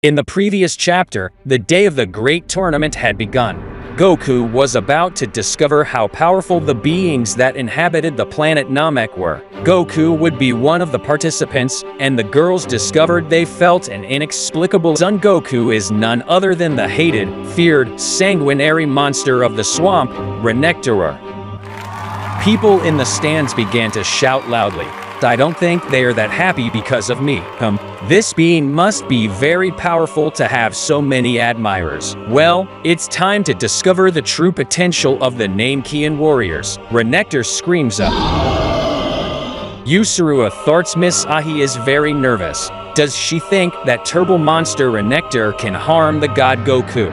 In the previous chapter, the day of the great tournament had begun. Goku was about to discover how powerful the beings that inhabited the planet Namek were. Goku would be one of the participants, and the girls discovered they felt an inexplicable Son Goku is none other than the hated, feared, sanguinary monster of the swamp, Renekton. People in the stands began to shout loudly. I don't think they are that happy because of me. This being must be very powerful to have so many admirers. Well, it's time to discover the true potential of the Namekian warriors. Renekton screams up. Usurua thoughts Miss Ahi is very nervous. Does she think that turbo monster Renekton can harm the god Goku?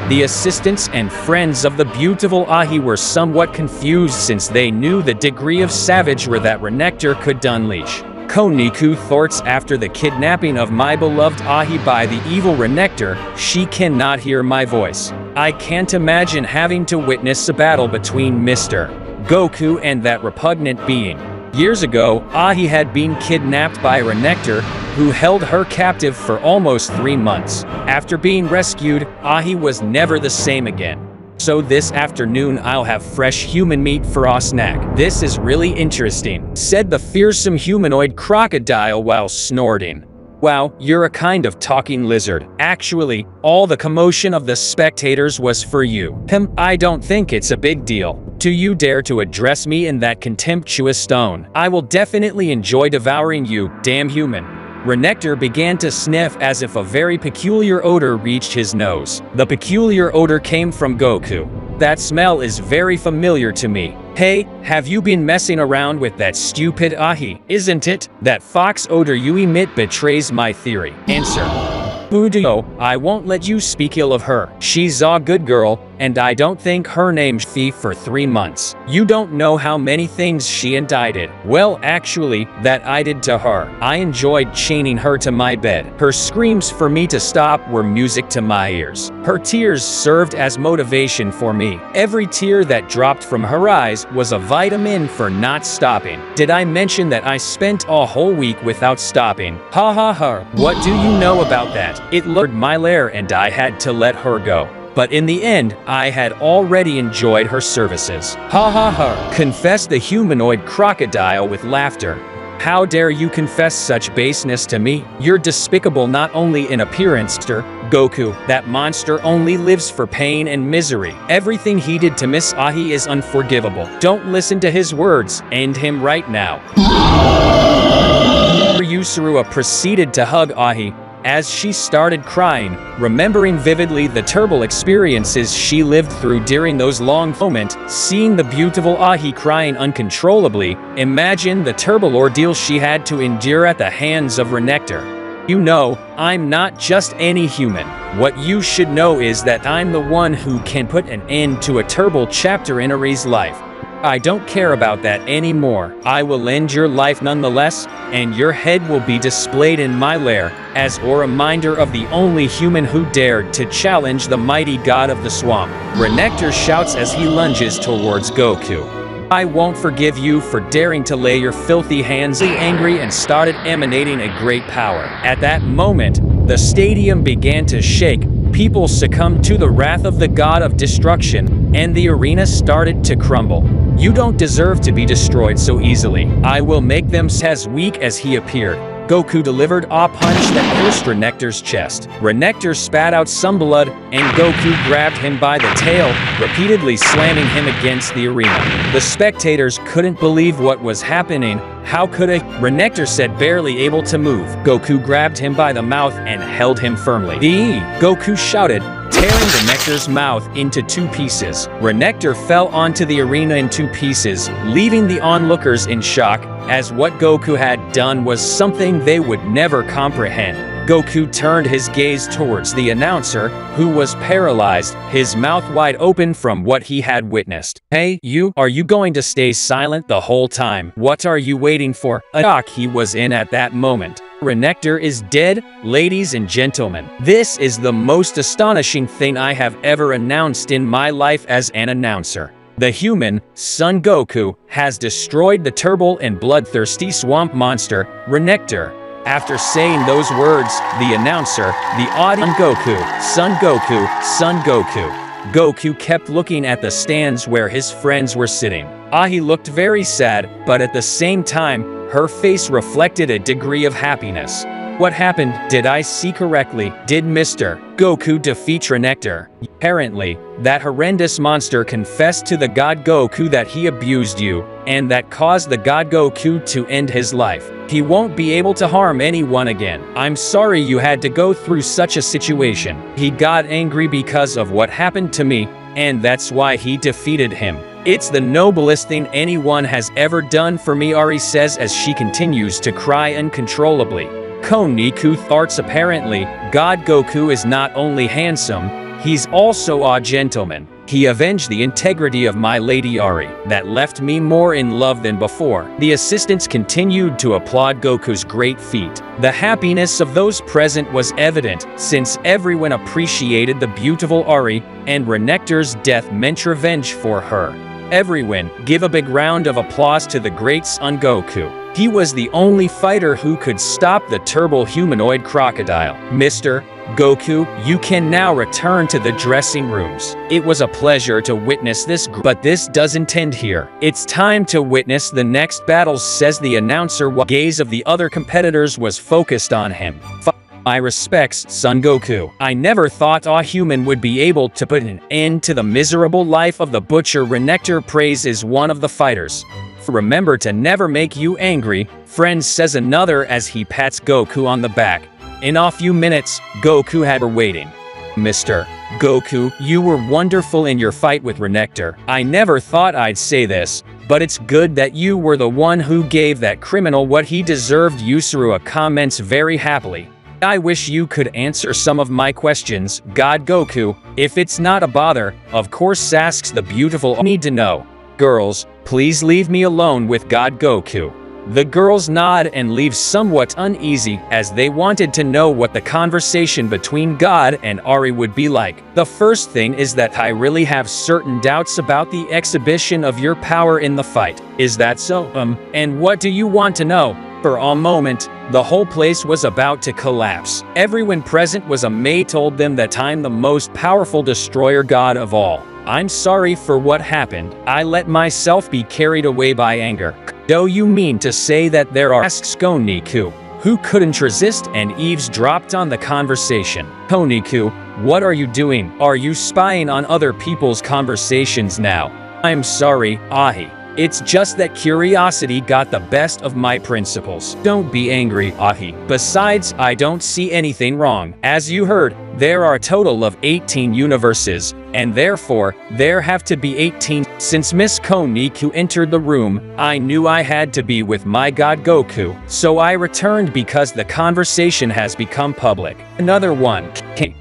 The assistants and friends of the beautiful Ahi were somewhat confused since they knew the degree of savagery that Renekton could unleash. Koniku thoughts after the kidnapping of my beloved Ahi by the evil Renekton, she cannot hear my voice. I can't imagine having to witness a battle between Mr. Goku and that repugnant being. Years ago, Ahi had been kidnapped by Renekton, who held her captive for almost 3 months. After being rescued, Ahi was never the same again. So this afternoon I'll have fresh human meat for a snack. This is really interesting, said the fearsome humanoid crocodile while snorting. Wow, you're a kind of talking lizard. Actually, all the commotion of the spectators was for you. I don't think it's a big deal. Do you dare to address me in that contemptuous tone? I will definitely enjoy devouring you, damn human. Renekton began to sniff as if a very peculiar odor reached his nose. The peculiar odor came from Goku. That smell is very familiar to me. Hey, have you been messing around with that stupid Ahi? Isn't it? That fox odor you emit betrays my theory. Answer. Budio, I won't let you speak ill of her. She's a good girl, and I don't think her name's thief for 3 months. You don't know how many things she and I did. Well, actually, that I did to her. I enjoyed chaining her to my bed. Her screams for me to stop were music to my ears. Her tears served as motivation for me. Every tear that dropped from her eyes was a vitamin for not stopping. Did I mention that I spent a whole week without stopping? Ha ha ha. What do you know about that? It lured my lair and I had to let her go. But in the end, I had already enjoyed her services. Ha ha ha, confessed the humanoid crocodile with laughter. How dare you confess such baseness to me? You're despicable not only in appearance, Goku. That monster only lives for pain and misery. Everything he did to Miss Ahi is unforgivable. Don't listen to his words. End him right now. Usurua proceeded to hug Ahi. As she started crying, remembering vividly the terrible experiences she lived through during those long moments, seeing the beautiful Ahi crying uncontrollably, imagine the terrible ordeal she had to endure at the hands of Renekton. You know, I'm not just any human. What you should know is that I'm the one who can put an end to a terrible chapter in Ari's life. I don't care about that anymore. I will end your life nonetheless, and your head will be displayed in my lair, as a reminder of the only human who dared to challenge the mighty god of the swamp. Renekton shouts as he lunges towards Goku. I won't forgive you for daring to lay your filthy hands. Angry and started emanating a great power. At that moment, the stadium began to shake. People succumbed to the wrath of the god of destruction, and the arena started to crumble. You don't deserve to be destroyed so easily. I will make them as weak as he appeared. Goku delivered a punch that pierced Renekton's chest. Renekton spat out some blood, and Goku grabbed him by the tail, repeatedly slamming him against the arena. The spectators couldn't believe what was happening. How could a? Renekton said, barely able to move. Goku grabbed him by the mouth and held him firmly. Goku shouted, tearing Renekton's mouth into 2 pieces. Renekton fell onto the arena in 2 pieces, leaving the onlookers in shock, as what Goku had done was something they would never comprehend. Goku turned his gaze towards the announcer, who was paralyzed, his mouth wide open from what he had witnessed. Hey, you, are you going to stay silent the whole time? What are you waiting for? A shock he was in at that moment. Renekton is dead, ladies and gentlemen. This is the most astonishing thing I have ever announced in my life as an announcer. The human, Son Goku, has destroyed the terrible and bloodthirsty swamp monster, Renekton. After saying those words, the announcer, the audience, Goku, Son Goku, Son Goku. Goku kept looking at the stands where his friends were sitting. Ahi looked very sad, but at the same time, her face reflected a degree of happiness. What happened? Did I see correctly? Did Mr. Goku defeat Renekton? Apparently, that horrendous monster confessed to the God Goku that he abused you, and that caused the God Goku to end his life. He won't be able to harm anyone again. I'm sorry you had to go through such a situation. He got angry because of what happened to me, and that's why he defeated him. It's the noblest thing anyone has ever done for me, Ari says as she continues to cry uncontrollably. Koniku thoughts apparently, God Goku is not only handsome, he's also a gentleman. He avenged the integrity of my Lady Ari, that left me more in love than before. The assistants continued to applaud Goku's great feat. The happiness of those present was evident, since everyone appreciated the beautiful Ari, and Renekton's death meant revenge for her. Everyone, give a big round of applause to the great Son Goku. He was the only fighter who could stop the turbo humanoid crocodile. Mr. Goku, you can now return to the dressing rooms. It was a pleasure to witness this, but this doesn't end here. It's time to witness the next battles, says the announcer while the gaze of the other competitors was focused on him. My respects, Son Goku. I never thought a human would be able to put an end to the miserable life of the butcher. Renekton praises one of the fighters. Remember to never make you angry, friend, says another as he pats Goku on the back. In a few minutes, Goku had her waiting. Mr. Goku, you were wonderful in your fight with Renekton. I never thought I'd say this, but it's good that you were the one who gave that criminal what he deserved. Yusuru comments very happily. I wish you could answer some of my questions, God Goku. If it's not a bother, of course, asks the beautiful. I need to know. Girls, please leave me alone with God Goku. The girls nod and leave somewhat uneasy, as they wanted to know what the conversation between God and Ari would be like. The first thing is that I really have certain doubts about the exhibition of your power in the fight. Is that so? And what do you want to know? For a moment, the whole place was about to collapse. Everyone present was amazed. Told them that I'm the most powerful destroyer god of all. I'm sorry for what happened. I let myself be carried away by anger. Do you mean to say that there are, asks Koniku, who couldn't resist and eavesdropped on the conversation. Koniku, what are you doing? Are you spying on other people's conversations now? I'm sorry, Ahi. It's just that curiosity got the best of my principles. Don't be angry, Ahi. Besides, I don't see anything wrong. As you heard, there are a total of 18 universes, and therefore, there have to be 18. Since Miss Koniku entered the room, I knew I had to be with my God Goku, so I returned because the conversation has become public. Another one.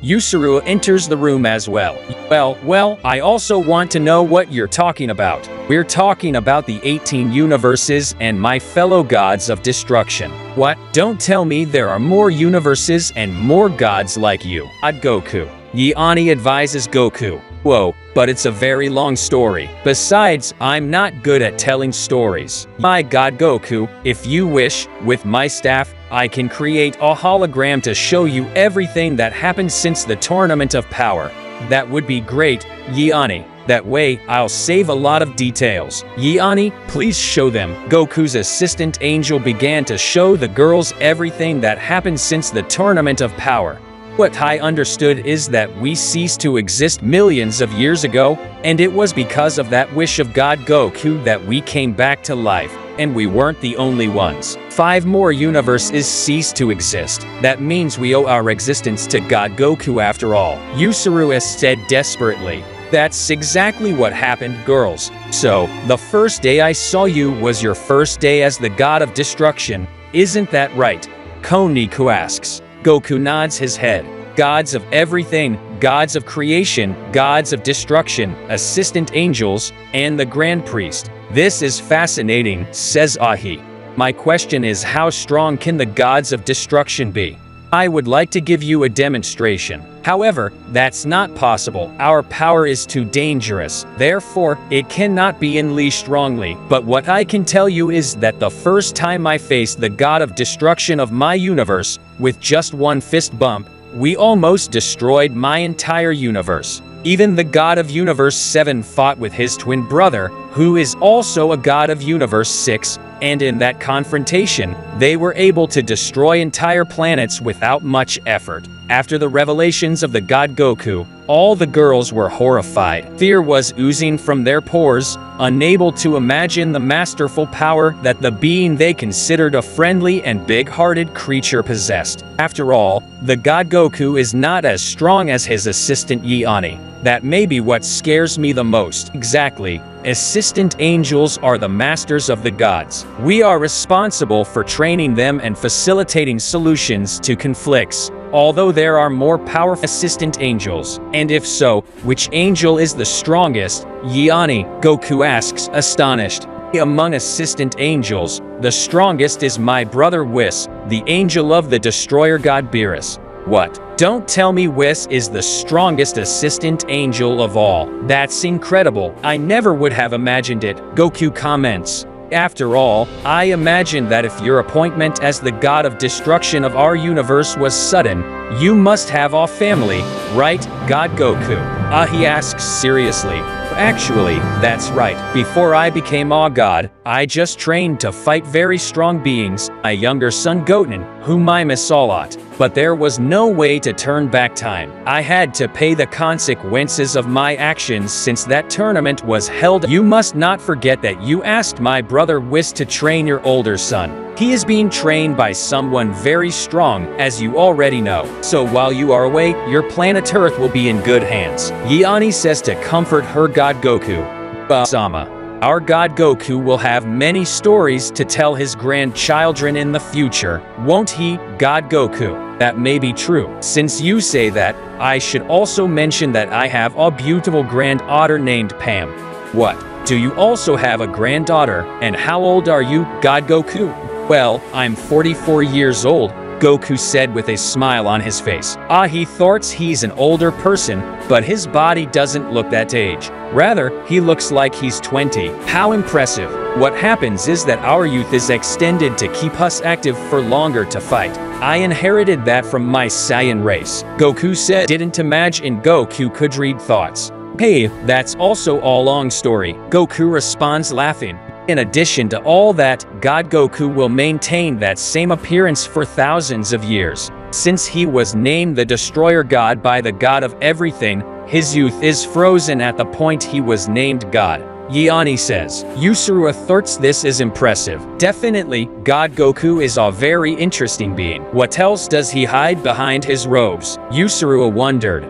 Yusuru enters the room as well. Well, I also want to know what you're talking about. We're talking about the 18 universes and my fellow gods of destruction. What? Don't tell me there are more universes and more gods like you. God Goku. Yiani advises Goku. Whoa, but it's a very long story. Besides, I'm not good at telling stories. My God Goku, if you wish, with my staff, I can create a hologram to show you everything that happened since the Tournament of Power. That would be great, Yiani. That way, I'll save a lot of details. Yiani, please show them. Goku's assistant Angel began to show the girls everything that happened since the Tournament of Power. What I understood is that we ceased to exist millions of years ago, and it was because of that wish of God Goku that we came back to life, and we weren't the only ones. 5 more universes ceased to exist. That means we owe our existence to God Goku after all. Yusuru said desperately. That's exactly what happened, girls. So, the first day I saw you was your first day as the god of destruction, isn't that right? Koniku asks. Goku nods his head. Gods of everything, gods of creation, gods of destruction, assistant angels, and the Grand Priest. This is fascinating, says Ahi. My question is, how strong can the gods of destruction be? I would like to give you a demonstration. However, that's not possible. Our power is too dangerous. Therefore, it cannot be unleashed wrongly. But what I can tell you is that the first time I faced the god of destruction of my universe, with just one fist bump, we almost destroyed my entire universe. Even the god of Universe 7 fought with his twin brother, who is also a god of Universe 6, and in that confrontation, they were able to destroy entire planets without much effort. After the revelations of the god Goku, all the girls were horrified. Fear was oozing from their pores, unable to imagine the masterful power that the being they considered a friendly and big-hearted creature possessed. After all, the god Goku is not as strong as his assistant Yiani. That may be what scares me the most. Exactly. Assistant angels are the masters of the gods. We are responsible for training them and facilitating solutions to conflicts. Although there are more powerful assistant angels, and if so, which angel is the strongest? Yiani, Goku asks, astonished. Among assistant angels, the strongest is my brother Whis, the angel of the destroyer god Beerus. What? Don't tell me Whis is the strongest assistant angel of all. That's incredible. I never would have imagined it, Goku comments. After all, I imagined that if your appointment as the god of destruction of our universe was sudden, you must have a family, right, God Goku? He asks seriously. Actually, that's right. Before I became a god, I just trained to fight very strong beings, my younger son Goten, whom I miss a lot. But there was no way to turn back time. I had to pay the consequences of my actions since that tournament was held. You must not forget that you asked my brother Whis to train your older son. He is being trained by someone very strong, as you already know. So while you are away, your planet Earth will be in good hands. Yiani says to comfort her god Goku. Sama. Our god Goku will have many stories to tell his grandchildren in the future, won't he, God Goku? That may be true. Since you say that, I should also mention that I have a beautiful granddaughter named Pam. What? Do you also have a granddaughter? And how old are you, God Goku? Well, I'm 44 years old, Goku said with a smile on his face. He thoughts he's an older person, but his body doesn't look that age. Rather, he looks like he's 20. How impressive. What happens is that our youth is extended to keep us active for longer to fight. I inherited that from my Saiyan race, Goku said. Didn't imagine Goku could read thoughts. Hey, that's also a long story, Goku responds laughing. In addition to all that, God Goku will maintain that same appearance for thousands of years. Since he was named the Destroyer God by the God of everything, his youth is frozen at the point he was named God. Yiani says. Yusuru thoughts this is impressive. Definitely, God Goku is a very interesting being. What else does he hide behind his robes? Yusuru wondered.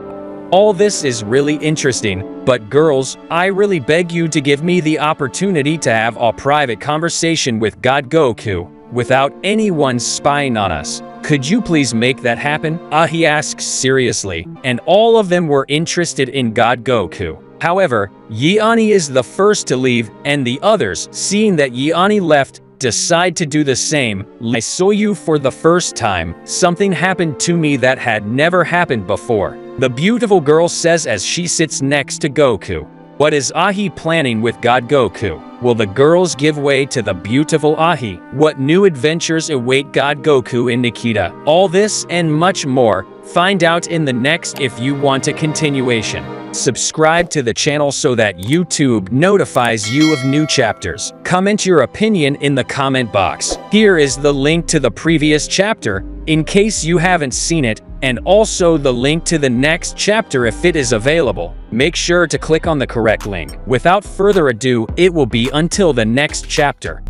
All this is really interesting, but girls, I really beg you to give me the opportunity to have a private conversation with God Goku, without anyone spying on us. Could you please make that happen? He asks seriously, and all of them were interested in God Goku. However, Yiani is the first to leave, and the others, seeing that Yiani left, decide to do the same. I saw you for the first time. Something happened to me that had never happened before, the beautiful girl says as she sits next to Goku. What is Ahi planning with God Goku? Will the girls give way to the beautiful Ahi? What new adventures await God Goku in Nikita? All this and much more, find out in the next. If you want a continuation, subscribe to the channel so that YouTube notifies you of new chapters. Comment your opinion in the comment box. Here is the link to the previous chapter, in case you haven't seen it, and also the link to the next chapter if it is available. Make sure to click on the correct link. Without further ado, it will be until the next chapter.